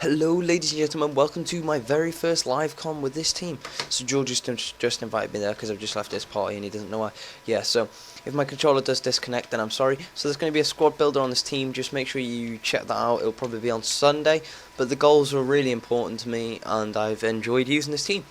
Hello ladies and gentlemen, welcome to my very first live con with this team. So George just invited me there because I've just left his party and he doesn't know why. Yeah, so if my controller does disconnect then I'm sorry. So there's going to be a squad builder on this team, just make sure you check that out. It'll probably be on Sunday, but the goals were really important to me and I've enjoyed using this team.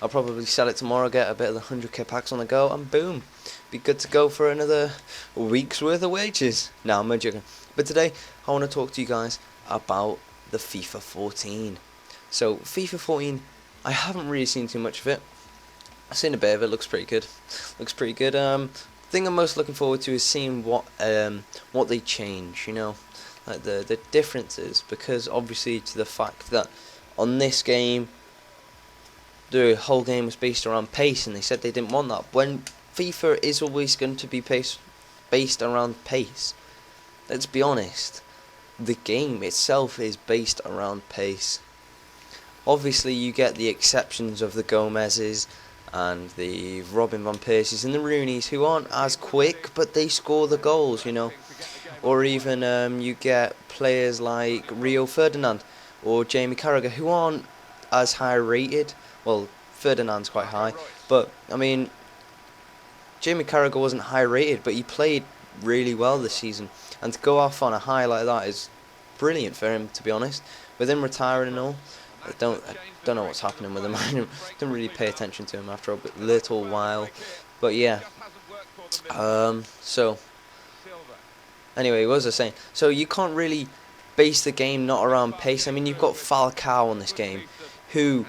I'll probably sell it tomorrow, get a bit of the 100k packs on the go, and boom, be good to go for another week's worth of wages. No, I'm joking. But today I want to talk to you guys about the FIFA 14. So FIFA 14, I haven't really seen too much of it. I've seen a bit of it. Looks pretty good. The thing I'm most looking forward to is seeing what they change. You know, like the differences, because obviously to the fact that on this game the whole game was based around pace, and they said they didn't want that. When FIFA is always going to be based around pace. Let's be honest. The game itself is based around pace. Obviously you get the exceptions of the Gomez's and the Robin Van Persie's and the Rooneys, who aren't as quick but they score the goals, you know. Or even you get players like Rio Ferdinand or Jamie Carragher, who aren't as high rated. Well, Ferdinand's quite high, but I mean Jamie Carragher wasn't high rated, but he played really well this season, and to go off on a high like that is brilliant for him, to be honest. With him retiring and all, I don't know what's happening with him. I didn't really pay attention to him after a little while, but yeah. So anyway, what was I saying? So you can't really base the game not around pace. I mean, you've got Falcao on this game, who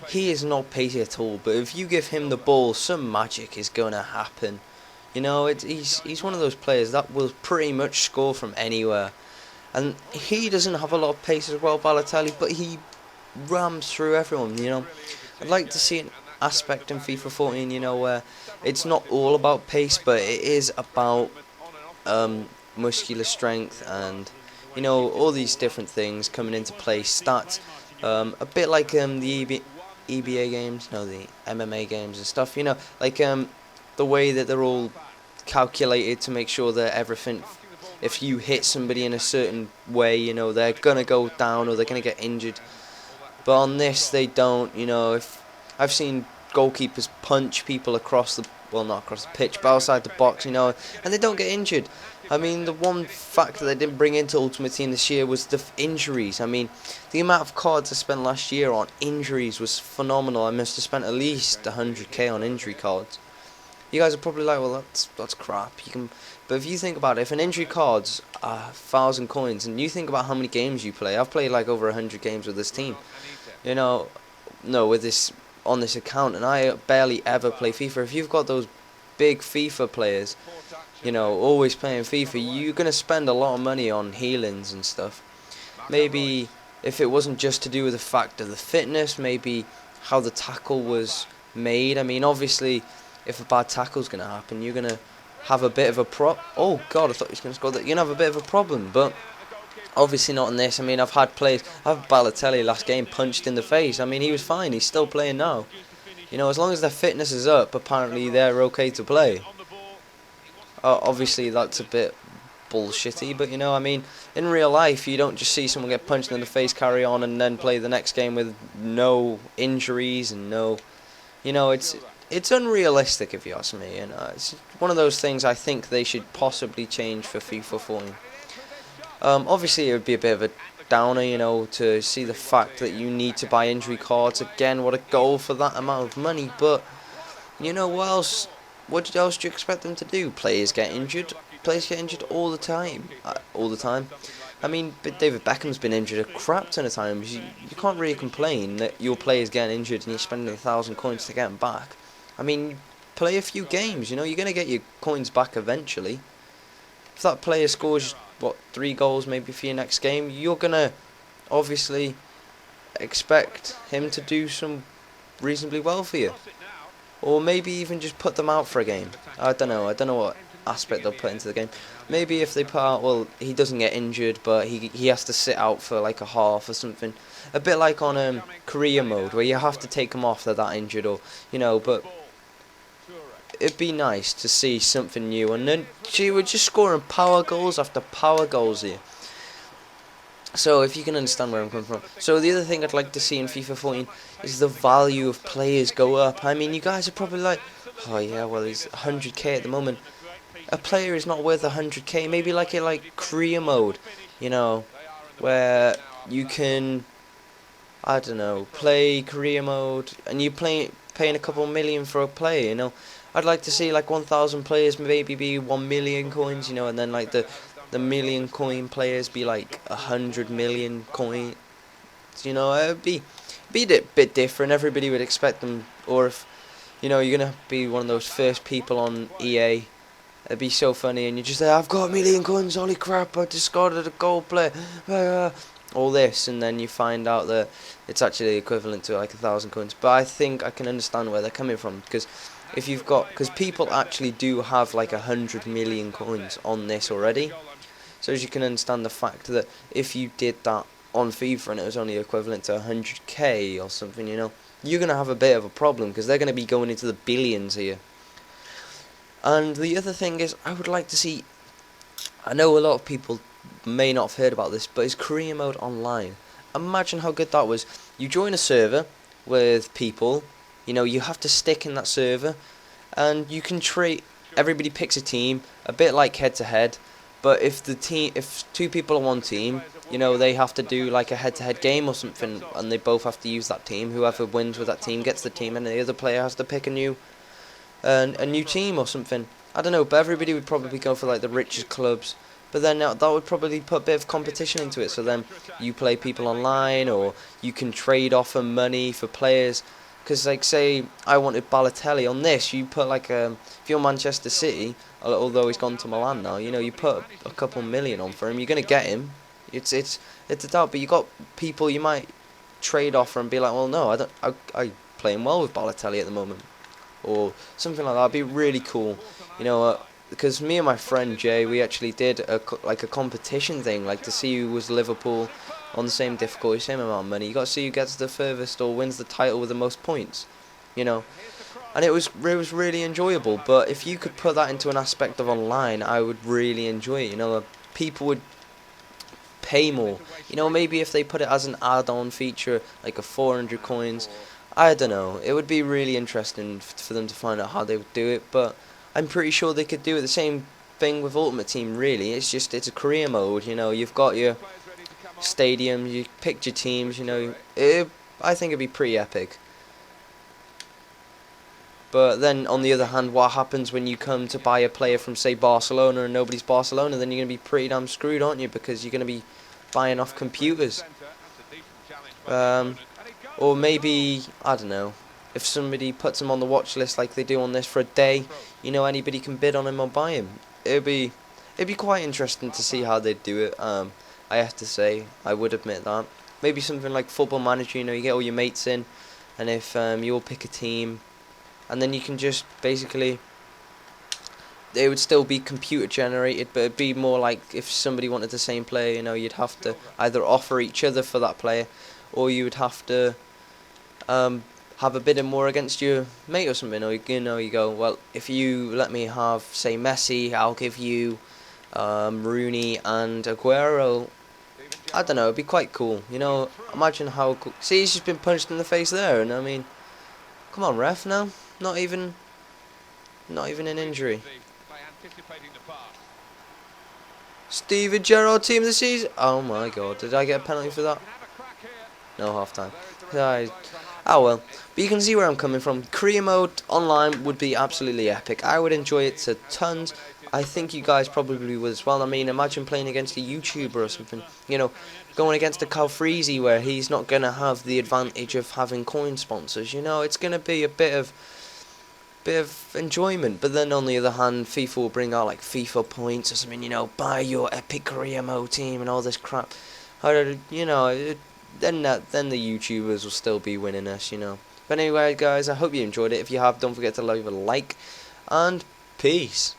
he is not pacey at all, but if you give him the ball, some magic is gonna happen. You know, he's one of those players that will pretty much score from anywhere. And he doesn't have a lot of pace as well, Balotelli, but he rams through everyone, you know. I'd like to see an aspect in FIFA 14, you know, where it's not all about pace, but it is about muscular strength and, you know, all these different things coming into play. Stats, a bit like the EBA games, no, the MMA games and stuff, you know, like the way that they're all calculated to make sure that everything, if you hit somebody in a certain way, you know, they're gonna go down or they're gonna get injured. But on this they don't, you know. If I've seen goalkeepers punch people across the, well, not across the pitch, but outside the box, you know, and they don't get injured. I mean, the one factor they didn't bring into Ultimate Team this year was the injuries. I mean, the amount of cards I spent last year on injuries was phenomenal. I must have spent at least 100k on injury cards. You guys are probably like, well, that's crap. You can, but if you think about it, if an injury card's 1,000 coins, and you think about how many games you play, I've played like over 100 games with this team. You know, no, with this on this account, and I barely ever play FIFA. If you've got those big FIFA players, you know, always playing FIFA, you're gonna spend a lot of money on healings and stuff. Maybe if it wasn't just to do with the fact of the fitness, maybe how the tackle was made. I mean, obviously, if a bad tackle's gonna happen, you're gonna have a bit of a oh god, I thought he was gonna score that. You're gonna have a bit of a problem, but obviously not in this. I mean, I've had Balotelli last game punched in the face. I mean, he was fine. He's still playing now. You know, as long as their fitness is up, apparently they're okay to play. Obviously, that's a bit bullshitty, but you know, I mean, in real life, you don't just see someone get punched in the face, carry on, and then play the next game with no injuries and no, you know, it's unrealistic if you ask me. You know, it's one of those things I think they should possibly change for FIFA 14. Obviously, it would be a bit of a downer, you know, to see the fact that you need to buy injury cards again. What a goal for that amount of money! But you know what else? What else do you expect them to do? Players get injured. Players get injured all the time. All the time. I mean, but David Beckham's been injured a crap ton of times. You can't really complain that your player's getting injured and you're spending 1,000 coins to get him back. I mean, play a few games. You know, you're gonna get your coins back eventually. If that player scores, what, 3 goals maybe for your next game, you're gonna obviously expect him to do some reasonably well for you. Or maybe even just put them out for a game. I don't know what aspect they'll put into the game. Maybe if they put out, well, he doesn't get injured, but he has to sit out for like a half or something. A bit like on career mode, where you have to take them off, they're that injured, or, you know, but it'd be nice to see something new. And then, gee, we're just scoring power goals after power goals here. So if you can understand where I'm coming from. So the other thing I'd like to see in FIFA 14 is the value of players go up. I mean, you guys are probably like, oh yeah, well he's 100k at the moment. A player is not worth 100k. Maybe like a career mode, you know, where you can, I don't know, play career mode and you paying a couple million for a player, you know. I'd like to see like 1,000 players maybe be 1 million coins, you know, and then like the million coin players be like 100 million coin. You know, it'd be a bit different. Everybody would expect them, or if you know you're gonna be one of those first people on EA, it'd be so funny, and you just say, "I've got a million coins! Holy crap! I discarded a gold player!" All this, and then you find out that it's actually equivalent to like 1,000 coins. But I think I can understand where they're coming from, because if you've got, because people actually do have like 100 million coins on this already. So as you can understand the fact that if you did that on FIFA and it was only equivalent to 100k or something, you know, you're going to have a bit of a problem because they're going to be going into the billions here. And the other thing is, I would like to see, I know a lot of people may not have heard about this, but it's career mode online. Imagine how good that was. You join a server with people, you know, you have to stick in that server, and you can trade, everybody picks a team, a bit like head to head. But if two people on one team, you know, they have to do like a head-to-head game or something, and they both have to use that team. Whoever wins with that team gets the team, and the other player has to pick a new team or something. I don't know, but everybody would probably go for like the richest clubs. But then that would probably put a bit of competition into it. So then you play people online, or you can trade offer money for players. Because like say I wanted Balotelli on this, you put like if you're Manchester City, although he's gone to Milan now, you know, you put a couple million on for him, you're gonna get him. It's a doubt, but you got people you might trade offer and be like, well, no, I playing well with Balotelli at the moment, or something like that. It'd be really cool, you know. Because me and my friend Jay, we actually did a competition thing, like to see who was Liverpool on the same difficulty, same amount of money. You got to see who gets the furthest or wins the title with the most points, you know. And it was really enjoyable. But if you could put that into an aspect of online, I would really enjoy it. You know, people would pay more. You know, maybe if they put it as an add-on feature, like a 400 coins. I don't know. It would be really interesting for them to find out how they would do it. But I'm pretty sure they could do it the same thing with Ultimate Team, really. It's just, it's a career mode, you know. You've got your stadium, you picked your teams, you know. I think it'd be pretty epic. But then, on the other hand, what happens when you come to buy a player from, say, Barcelona and nobody's Barcelona? Then you're going to be pretty damn screwed, aren't you? Because you're going to be buying off computers. Or maybe, I don't know, if somebody puts him on the watch list like they do on this for a day, you know, anybody can bid on him or buy him. It'd be quite interesting to see how they'd do it. I have to say, I would admit that. Maybe something like Football Manager, you know, you get all your mates in, and if you all pick a team, and then you can just basically, they would still be computer generated, but it'd be more like if somebody wanted the same player, you know, you'd have to either offer each other for that player, or you would have to have a bit more against your mate or something, or you know, you go, well, if you let me have, say, Messi, I'll give you Rooney and Aguero. I don't know, it'd be quite cool, you know. Imagine how cool. See, he's just been punched in the face there, and I mean, come on, ref, now, not even an injury. Steven Gerrard team of the season. Oh my god, did I get a penalty for that? No, half time. Oh well, but you can see where I'm coming from. Career mode online would be absolutely epic. I would enjoy it to tons. I think you guys probably would as well. I mean, imagine playing against a YouTuber or something. You know, going against a Calfreezy where he's not going to have the advantage of having coin sponsors. You know, it's going to be a bit of enjoyment. But then on the other hand, FIFA will bring out like FIFA points or something. You know, buy your epic career mode team and all this crap. You know. Then the YouTubers will still be winning us, you know. But anyway, guys, I hope you enjoyed it. If you have, don't forget to leave a like, and peace.